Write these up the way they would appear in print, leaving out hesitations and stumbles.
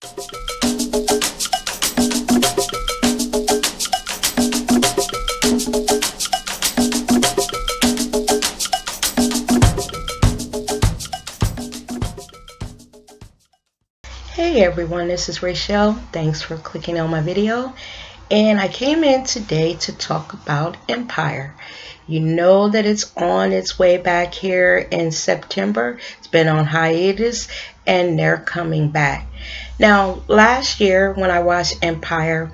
Hey everyone, this is Rachel. Thanks for clicking on my video. And I came in today to talk about Empire. You know that it's on its way back here in September. It's been on hiatus and they're coming back. Now, last year when I watched Empire,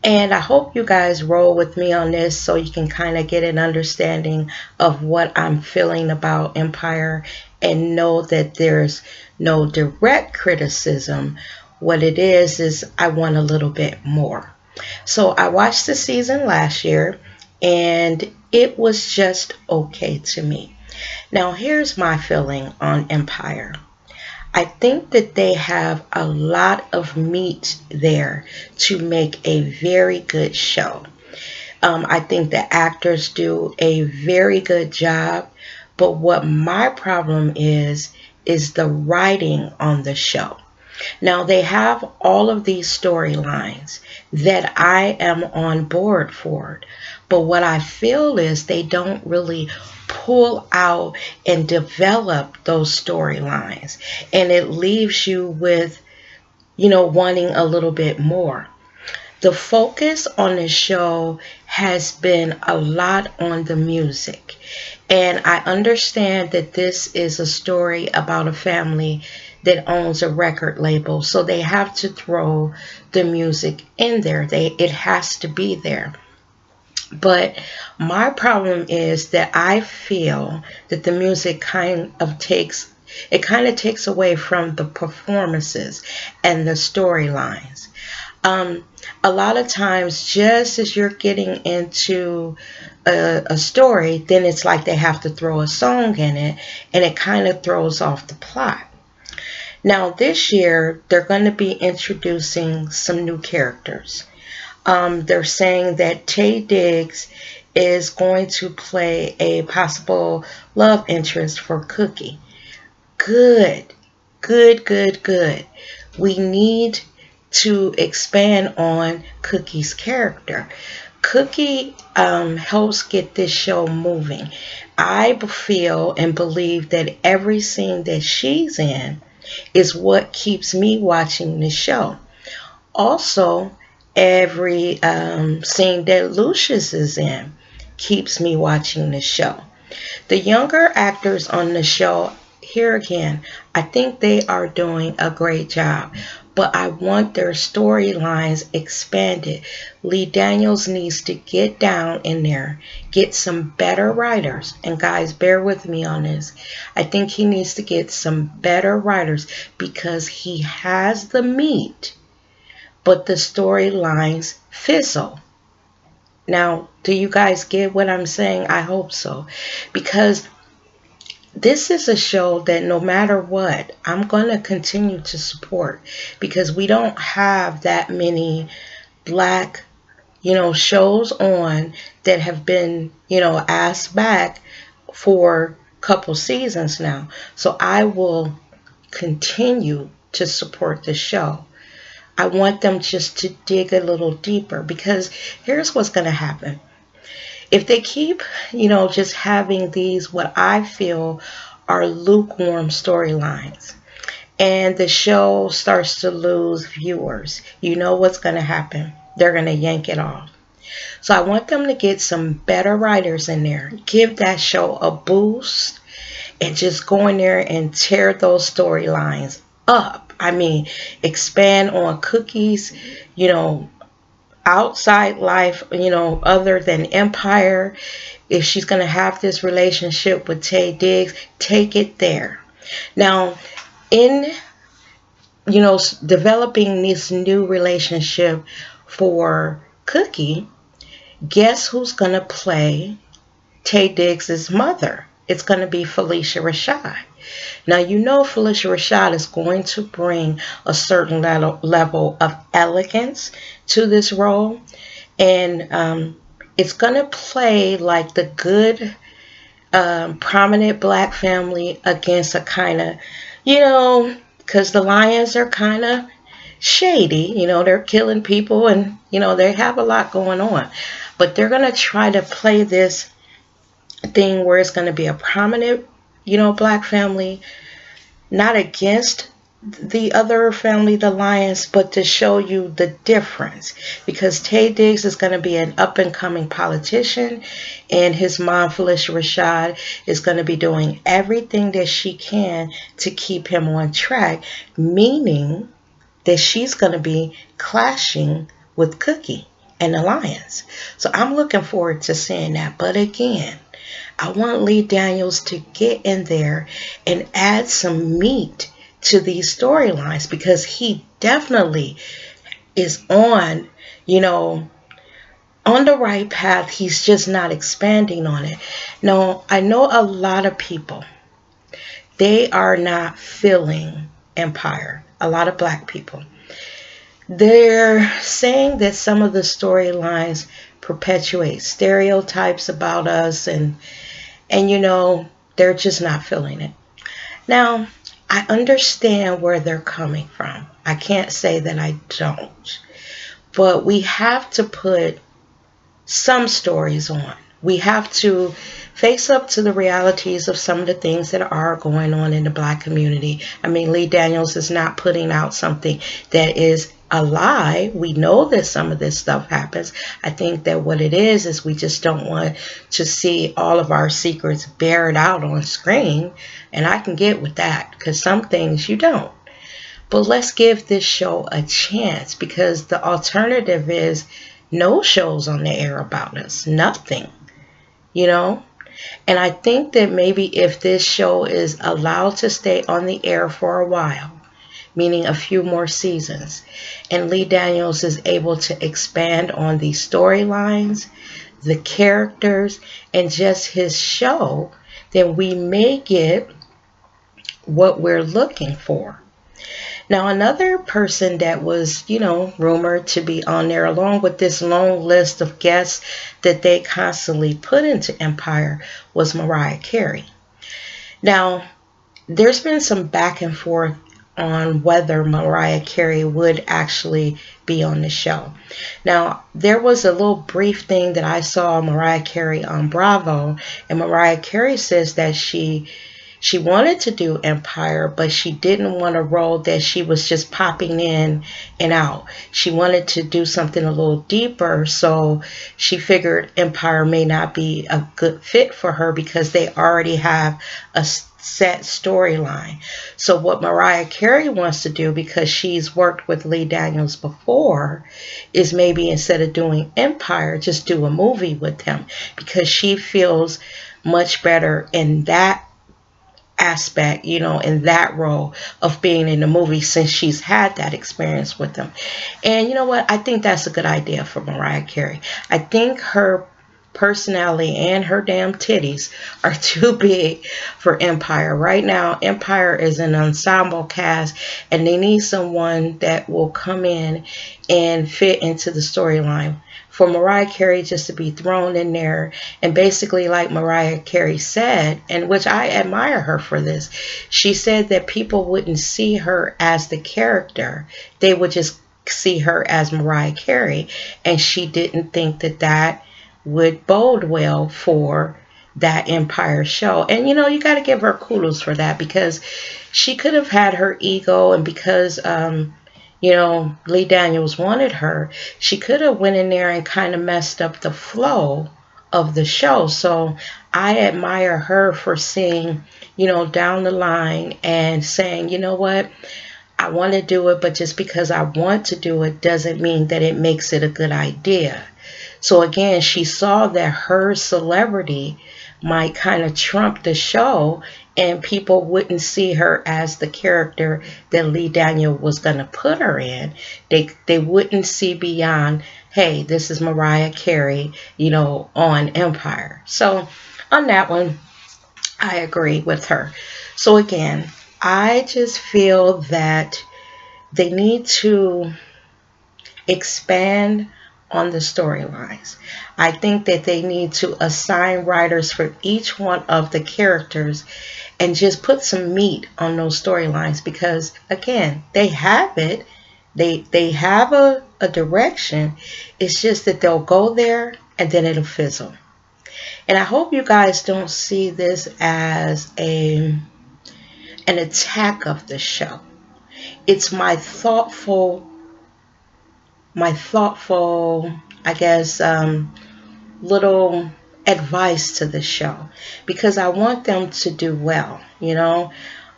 and I hope you guys roll with me on this so you can kind of get an understanding of what I'm feeling about Empire and know that there's no direct criticism. What it is I want a little bit more. So I watched the season last year and it was just okay to me. Now, here's my feeling on Empire. I think that they have a lot of meat there to make a very good show. I think the actors do a very good job, but what my problem is the writing on the show. Now they have all of these storylines that I am on board for, but what I feel is they don't really pull out and develop those storylines, and it leaves you with, wanting a little bit more. The focus on the show has been a lot on the music. And I understand that this is a story about a family that owns a record label. So they have to throw the music in there. It has to be there. But my problem is that I feel that the music kind of takes away from the performances and the storylines. A lot of times, just as you're getting into a story, then it's like they have to throw a song in it, and it kind of throws off the plot. Now, this year, they're going to be introducing some new characters. They're saying that Taye Diggs is going to play a possible love interest for Cookie. Good, good, good, good. We need to expand on Cookie's character. Cookie helps get this show moving. I feel and believe that every scene that she's in is what keeps me watching the show. Also, every scene that Lucius is in keeps me watching the show. The younger actors on the show, here again, I think they are doing a great job, but I want their storylines expanded. Lee Daniels needs to get down in there, get some better writers. And guys, bear with me on this. I think he needs to get some better writers because he has the meat, but the storylines fizzle. Now, do you guys get what I'm saying? I hope so. Because this is a show that no matter what, I'm going to continue to support because we don't have that many black, shows on that have been, asked back for a couple seasons now. So I will continue to support the show. I want them just to dig a little deeper because here's what's going to happen. If they keep, just having these, what I feel are lukewarm storylines, and the show starts to lose viewers, you know what's going to happen? They're going to yank it off. So I want them to get some better writers in there, give that show a boost, and just go in there and tear those storylines up. I mean, expand on Cookie's, outside life, other than Empire. If she's going to have this relationship with Taye Diggs, take it there. Now, in, developing this new relationship for Cookie, guess who's going to play Taye Diggs' mother? It's going to be Phylicia Rashad. Now, Phylicia Rashad is going to bring a certain level of elegance to this role. And it's going to play like the good, prominent black family against a kind of, because the Lions are kind of, shady. They're killing people, and they have a lot going on. But they're going to try to play this thing where it's going to be a prominent, black family, not against the other family, the Lyons, but to show you the difference. Because Taye Diggs is going to be an up and coming politician, and his mom, Phylicia Rashad, is going to be doing everything that she can to keep him on track, meaning that she's going to be clashing with Cookie and the Lyons. So I'm looking forward to seeing that. But again, I want Lee Daniels to get in there and add some meat to these storylines, because he definitely is on the right path. He's just not expanding on it. Now, I know a lot of people, they are not feeling Empire. A lot of black people. They're saying that some of the storylines perpetuate stereotypes about us, and they're just not feeling it. Now, I understand where they're coming from. I can't say that I don't. But we have to put some stories on. We have to face up to the realities of some of the things that are going on in the black community. I mean, Lee Daniels is not putting out something that is a lie. We know that some of this stuff happens. I think that what it is we just don't want to see all of our secrets bared out on screen. And I can get with that, because some things you don't. But let's give this show a chance, because the alternative is no shows on the air about us. Nothing. And I think that maybe if this show is allowed to stay on the air for a while, meaning a few more seasons, and Lee Daniels is able to expand on these storylines, the characters, and just his show, then we may get what we're looking for. Now, another person that was, rumored to be on there, along with this long list of guests that they constantly put into Empire, was Mariah Carey. Now, there's been some back and forth on whether Mariah Carey would actually be on the show. Now, there was a little brief thing that I saw Mariah Carey on Bravo, and Mariah Carey says that she wanted to do Empire, but she didn't want a role that she was just popping in and out. She wanted to do something a little deeper, so she figured Empire may not be a good fit for her because they already have a set storyline. So what Mariah Carey wants to do, because she's worked with Lee Daniels before, is maybe instead of doing Empire, just do a movie with him, because she feels much better in that aspect, in that role of being in the movie, since she's had that experience with them. And you know what? I think that's a good idea for Mariah Carey. I think her personality and her damn titties are too big for Empire. Right now, Empire is an ensemble cast, and they need someone that will come in and fit into the storyline. For Mariah Carey just to be thrown in there, and basically, like Mariah Carey said, and which I admire her for this, she said that people wouldn't see her as the character. They would just see her as Mariah Carey, and she didn't think that that would bode well for that Empire show. And you got to give her kudos for that, because she could have had her ego, and because Lee Daniels wanted her, she could have went in there and kind of messed up the flow of the show. So I admire her for seeing, down the line and saying, you know what, I want to do it, but just because I want to do it doesn't mean that it makes it a good idea. So again, she saw that her celebrity might kind of trump the show, and people wouldn't see her as the character that Lee Daniel was going to put her in. They wouldn't see beyond, hey, this is Mariah Carey, on Empire. So on that one, I agree with her. So again, I just feel that they need to expand on the storylines. I think that they need to assign writers for each one of the characters and just put some meat on those storylines, because again, they have it, They have a direction. It's just that they'll go there and then it'll fizzle. And I hope you guys don't see this as an attack of the show. It's my thoughtful, I guess, little advice to the show, because I want them to do well.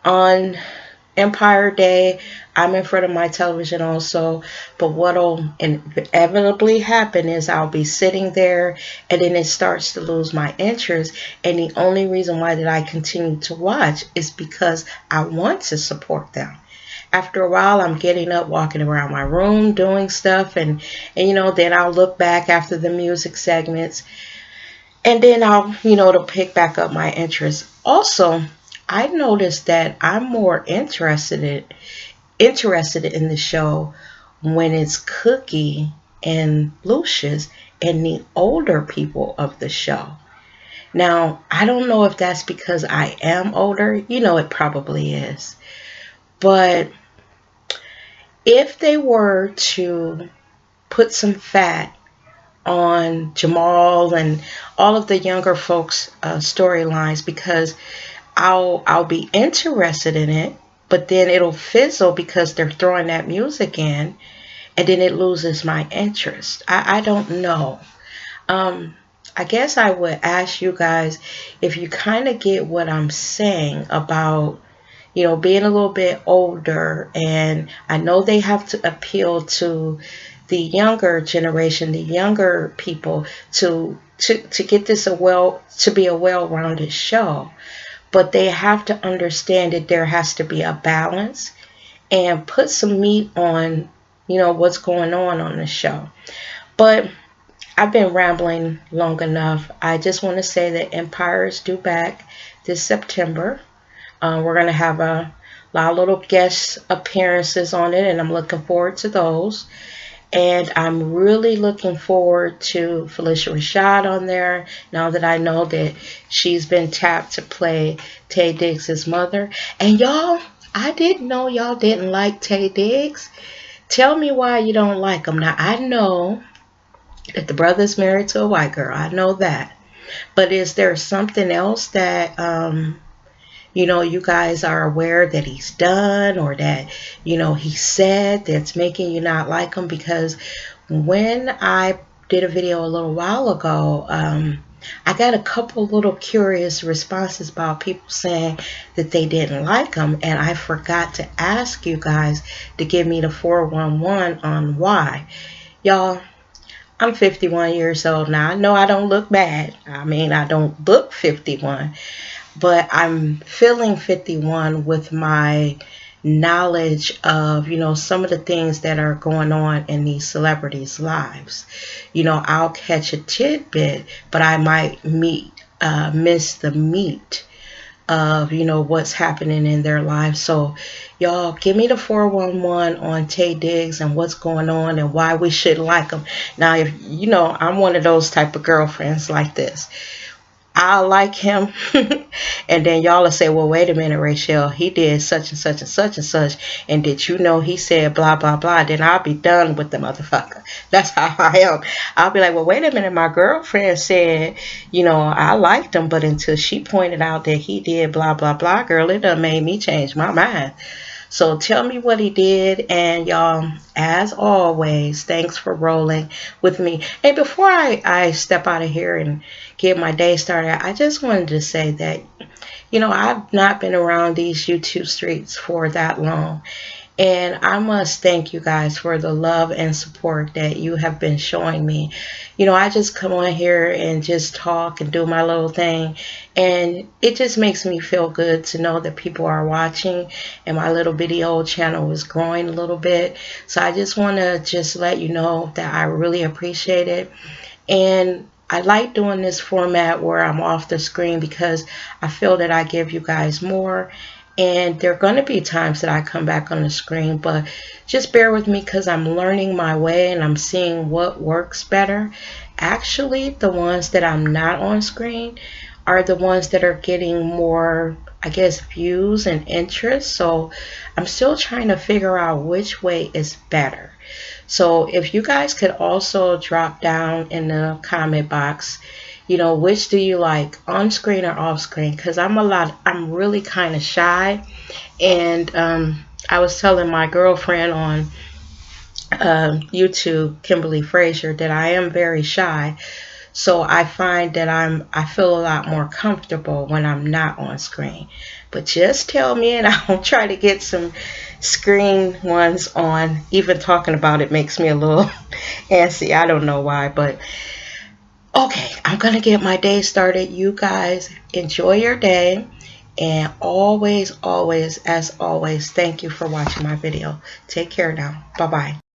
On Empire Day, I'm in front of my television also, but what'll inevitably happen is I'll be sitting there and then it starts to lose my interest, and the only reason why that I continue to watch is because I want to support them. After a while, I'm getting up, walking around my room, doing stuff, and then I'll look back after the music segments, and then I'll, to pick back up my interest. Also, I noticed that I'm more interested in the show when it's Cookie and Lucius and the older people of the show. Now, I don't know if that's because I am older. It probably is. But if they were to put some fat on Jamal and all of the younger folks' storylines, because I'll be interested in it, but then it'll fizzle because they're throwing that music in, and then it loses my interest. I don't know. I guess I would ask you guys if you kind of get what I'm saying about being a little bit older, and I know they have to appeal to the younger generation, the younger people, to get this to be a well-rounded show. But they have to understand that there has to be a balance, and put some meat on, what's going on the show. But I've been rambling long enough. I just want to say that Empire is due back this September. We're going to have a lot of little guest appearances on it, and I'm looking forward to those. And I'm really looking forward to Phylicia Rashad on there, now that I know that she's been tapped to play Taye Diggs' mother. And y'all, I didn't know y'all didn't like Taye Diggs. Tell me why you don't like him. Now, I know that the brother's married to a white girl. I know that. But is there something else that you guys are aware that he's done, or that he said, that's making you not like him? Because when I did a video a little while ago, I got a couple little curious responses about people saying that they didn't like him, and I forgot to ask you guys to give me the 411 on why. Y'all, I'm 51 years old now. I know I don't look bad. I mean, I don't look 51. But I'm feeling 51 with my knowledge of, some of the things that are going on in these celebrities' lives. I'll catch a tidbit, but I might miss the meat of, what's happening in their lives. So, y'all, give me the 411 on Taye Diggs and what's going on and why we shouldn't like him. Now, if I'm one of those type of girlfriends like this. I like him, and then y'all will say, well, wait a minute, Rachel, he did such and such and such and such, and did you know he said blah, blah, blah? Then I'll be done with the motherfucker. That's how I am. I'll be like, well, wait a minute, my girlfriend said, I liked him, but until she pointed out that he did blah, blah, blah, girl, it done made me change my mind. So tell me what he did, and y'all, as always, thanks for rolling with me. And before I step out of here and get my day started, I just wanted to say that, I've not been around these YouTube streets for that long. And I must thank you guys for the love and support that you have been showing me. I just come on here and just talk and do my little thing. And it just makes me feel good to know that people are watching and my little video channel is growing a little bit. So I just want to just let you know that I really appreciate it. And I like doing this format where I'm off the screen because I feel that I give you guys more. And there are going to be times that I come back on the screen, but just bear with me because I'm learning my way and I'm seeing what works better. Actually, the ones that I'm not on screen are the ones that are getting more I guess, views and interest. So I'm still trying to figure out which way is better. So if you guys could also drop down in the comment box, which do you like, on screen or off screen? Because I'm really kind of shy. And I was telling my girlfriend on YouTube, Kimberly Frazier, that I am very shy. So I find that I feel a lot more comfortable when I'm not on screen. But just tell me and I'll try to get some screen ones on. Even talking about it makes me a little antsy. I don't know why, but okay, I'm going to get my day started. You guys enjoy your day. And always, always, as always, thank you for watching my video. Take care now. Bye-bye.